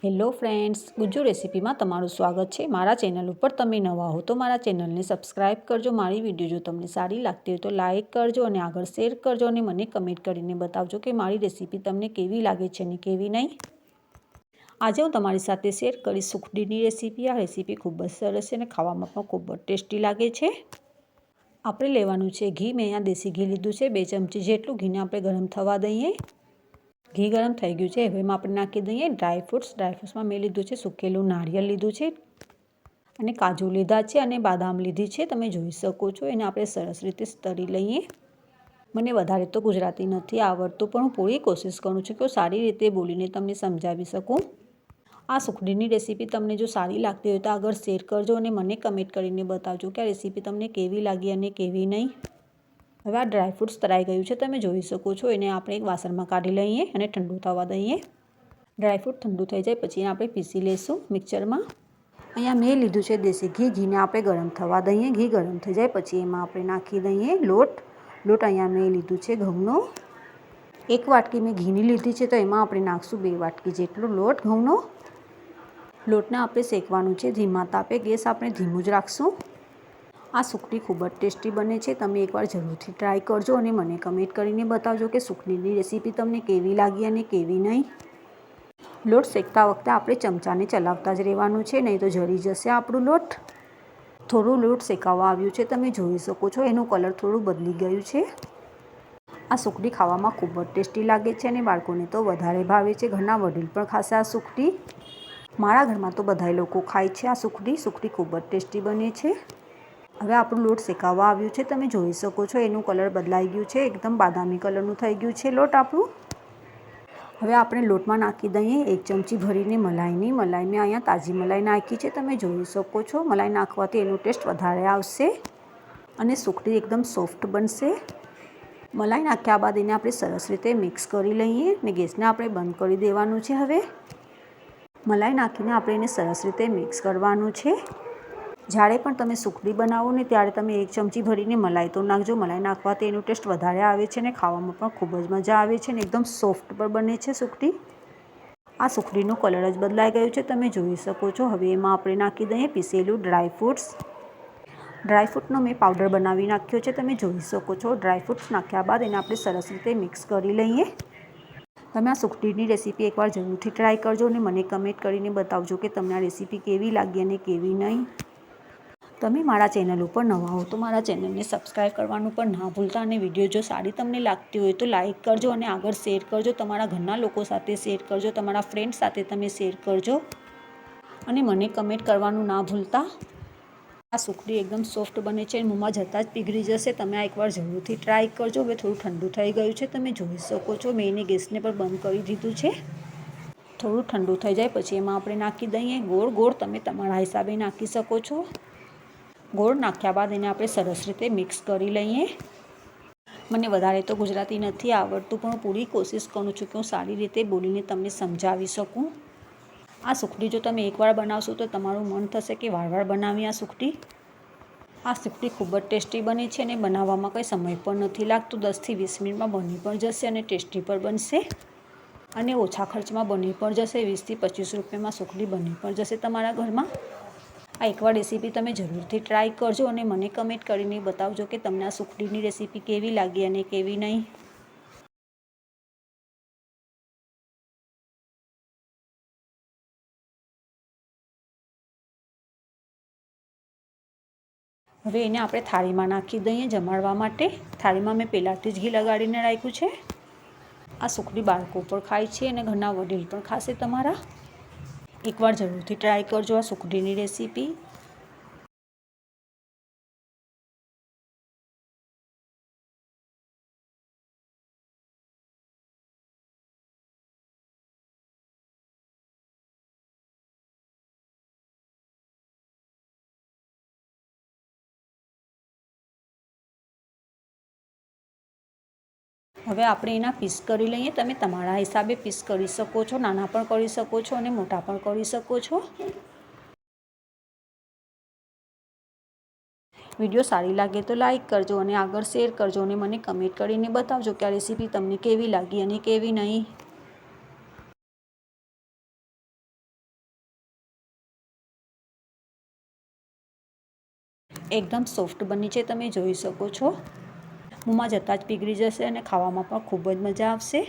Hello friends, Gujju રેસીપીમાં તમારું સ્વાગત છે। મારા ચેનલ ઉપર તમે નવા હો તો મારા ચેનલને સબસ્ક્રાઈબ કરજો। મારી વિડીયો જો તમને સારી લાગતી હોય તો લાઇક કરજો અને આગળ શેર કરજો અને મને કમેન્ટ કરીને બતાવજો કે મારી રેસીપી તમને કેવી લાગે છે અને કેવી નહીં। આજે હું તમારી સાથે શેર કરીશ સુખડીની રેસીપી। આ રેસીપી ખૂબ જ સરસ છે અને ખાવામાં પણ ખૂબ જ ટેસ્ટી લાગે છે। આપણે લેવાનું છે ઘી। મેં અહીંયા દેશી ઘી લીધું છે। 2 ચમચી જેટલું ઘીને આપણે ગરમ થવા દઈએ। ઘી ગરમ થઈ ગયું છે। હવે એમાં આપણે નાખી દઈએ ડ્રાયફ્રૂટ્સ। ડ્રાયફ્રૂટ્સમાં મેં લીધું છે સૂકેલું નારિયેળ લીધું છે અને કાજુ લીધા છે અને બાદામ લીધી છે। તમે જોઈ શકો છો। એને આપણે સરસ રીતે તળી લઈએ। મને વધારે તો ગુજરાતી નથી આવડતું, પણ હું પૂરી કોશિશ કરું છું કે હું સારી રીતે બોલીને તમને સમજાવી શકું। આ સુખડીની રેસીપી તમને જો સારી લાગતી હોય તો આગળ શેર કરજો અને મને કમેન્ટ કરીને બતાવજો કે આ રેસીપી તમને કેવી લાગી અને કેવી નહીં। હવે આ ડ્રાયફ્રૂટ્સ તળાઈ ગયું છે, તમે જોઈ શકો છો। એને આપણે એક વાસણમાં કાઢી લઈએ અને ઠંડુ થવા દઈએ। ડ્રાયફ્રૂટ ઠંડુ થઈ જાય પછી આપણે પીસી લઈશું મિક્સરમાં। અહીંયા મેં લીધું છે દેશી ઘી। ઘીને આપણે ગરમ થવા દઈએ। ઘી ગરમ થઈ જાય પછી એમાં આપણે નાખી દઈએ લોટ। અહીંયા મેં લીધું છે ઘઉંનો। 1 વાટકી મેં ઘીની લીધી છે તો એમાં આપણે નાખશું 2 વાટકી જેટલો લોટ ઘઉંનો। લોટને આપણે શેકવાનું છે ધીમા તાપે। ગેસ આપણે ધીમું જ રાખશું। આ સુખડી ખૂબ જ ટેસ્ટી બને છે। તમે એકવાર જરૂરથી ટ્રાય કરજો અને મને કમેન્ટ કરીને બતાવજો કે સુખડીની રેસીપી તમને કેવી લાગી અને કેવી નહીં। લોટ શેકતા વખતે આપણે ચમચાને ચલાવતા જ રહેવાનું છે, નહીં તો જળી જશે આપણું લોટ। થોડું લોટ શેકાવા આવ્યું છે, તમે જોઈ શકો છો। એનું કલર થોડું બદલી ગયું છે। આ સુખડી ખાવામાં ખૂબ જ ટેસ્ટી લાગે છે અને બાળકોને તો વધારે ભાવે છે। ઘરના વડીલ પણ ખાશે આ સુખડી। મારા ઘરમાં તો બધા લોકો ખાય છે આ સુખડી। સુખડી ખૂબ જ ટેસ્ટી બને છે। હવે આપણું લોટ શેકાવા આવ્યું છે, તમે જોઈ શકો છો। એનું કલર બદલાઈ ગયું છે, એકદમ બાદામી કલરનું થઈ ગયું છે લોટ આપણું। હવે આપણે લોટમાં નાખી દઈએ 1 ચમચી ભરીને મલાઈની। મલાઈ મેં અહીંયા તાજી મલાઈ નાખી છે, તમે જોઈ શકો છો। મલાઈ નાખવાથી એનો ટેસ્ટ વધારે આવશે અને સુખડી એકદમ સોફ્ટ બનશે। મલાઈ નાખ્યા બાદ એને આપણે સરસ રીતે મિક્સ કરી લઈએ અને ગેસને આપણે બંધ કરી દેવાનું છે। હવે મલાઈ નાખીને આપણે એને સરસ રીતે મિક્સ કરવાનું છે। જ્યારે પણ તમે સુખડી બનાવો ને ત્યારે તમે 1 ચમચી ભરીને મલાઈ તો નાખજો। મલાઈ નાખવાથી એનો ટેસ્ટ વધારે આવે છે અને ખાવામાં પણ ખૂબ જ મજા આવે છે અને એકદમ સોફ્ટ પણ બને છે સુખડી। આ સુખડીનો કલર જ બદલાઈ ગયો છે, તમે જોઈ શકો છો। હવે એમાં આપણે નાખી દઈએ પીસેલું ડ્રાયફ્રૂટ્સ। ડ્રાયફ્રૂટનો મેં પાવડર બનાવી નાખ્યો છે, તમે જોઈ શકો છો। ડ્રાયફ્રૂટ્સ નાખ્યા બાદ એને આપણે સરસ રીતે મિક્સ કરી લઈએ। તમે આ સુખડીની રેસીપી એકવાર જરૂરથી ટ્રાય કરજો અને મને કમેન્ટ કરીને બતાવજો કે તમને આ રેસીપી કેવી લાગી અને કેવી નહીં। તમે મારા ચેનલ ઉપર નવા હો તો મારા ચેનલને સબસ્ક્રાઈબ કરવાનું પણ ના ભૂલતા અને વિડીયો જો સારી તમને લાગતી હોય તો લાઇક કરજો અને આગળ શેર કરજો। તમારા ઘરના લોકો સાથે શેર કરજો, તમારા ફ્રેન્ડ સાથે તમે શેર કરજો અને મને કમેન્ટ કરવાનું ના ભૂલતા। આ સુખડી એકદમ સોફ્ટ બને છે, મોંમાં જતાં જ પીગળી જશે। તમે આ એકવાર જરૂરથી ટ્રાય કરજો। હવે થોડું ઠંડુ થઈ ગયું છે, તમે જોઈ શકો છો। મેં એને ગેસને પણ બંધ કરી દીધું છે। થોડું ઠંડુ થઈ જાય પછી એમાં આપણે નાખી દઈએ ગોળ। તમે તમારા હિસાબે નાખી શકો છો। ગોળ નાખ્યા બાદ એને આપણે સરસ રીતે મિક્સ કરી લઈએ। મને વધારે તો ગુજરાતી નથી આવડતું, પણ હું પૂરી કોશિશ કરું છું કે હું સારી રીતે બોલીને તમને સમજાવી શકું। આ સુખડી જો તમે એકવાર બનાવશો તો તમારું મન થશે કે વારવાર બનાવી આ સુખડી। આ સુખડી ખૂબ જ ટેસ્ટી બને છે અને બનાવવામાં કંઈ સમય પણ નથી લાગતો। 10થી 20 મિનિટમાં બની પણ જશે અને ટેસ્ટી પણ બનશે અને ઓછા ખર્ચમાં બની પણ જશે। 20થી 25 રૂપિયામાં સુખડી બની પણ જશે તમારા ઘરમાં। આ એકવાર રેસીપી તમે જરૂરથી ટ્રાય કરજો અને મને કમેન્ટ કરીને બતાવજો કે તમને આ સુખડીની રેસીપી કેવી લાગી અને કેવી નહીં। હવે એને આપણે થાળીમાં નાખી દઈએ જમાડવા માટે। થાળીમાં મેં પહેલાંથી જ ઘી લગાડીને રાખ્યું છે। આ સુખડી બાળકો પણ ખાય છે અને ઘરના વડીલ પણ ખાશે તમારા। એકવાર જરૂરથી ટ્રાય કરજો આ સુખડીની રેસીપી। હવે આપણે એના પીસ કરી લઈએ। તમે તમારા હિસાબે પીસ કરી શકો છો, નાના પણ કરી શકો છો અને મોટા પણ કરી શકો છો। વિડીયો સારી લાગે તો લાઇક કરજો અને આગળ શેર કરજો અને મને કમેન્ટ કરીને બતાવજો કે આ રેસીપી તમને કેવી લાગી અને કેવી નહીં। એકદમ સોફ્ટ બની છે, તમે જોઈ શકો છો. મોંમાં જતાં જ પીગળી જશે અને ખાવામાં પણ ખૂબ જ મજા આવશે.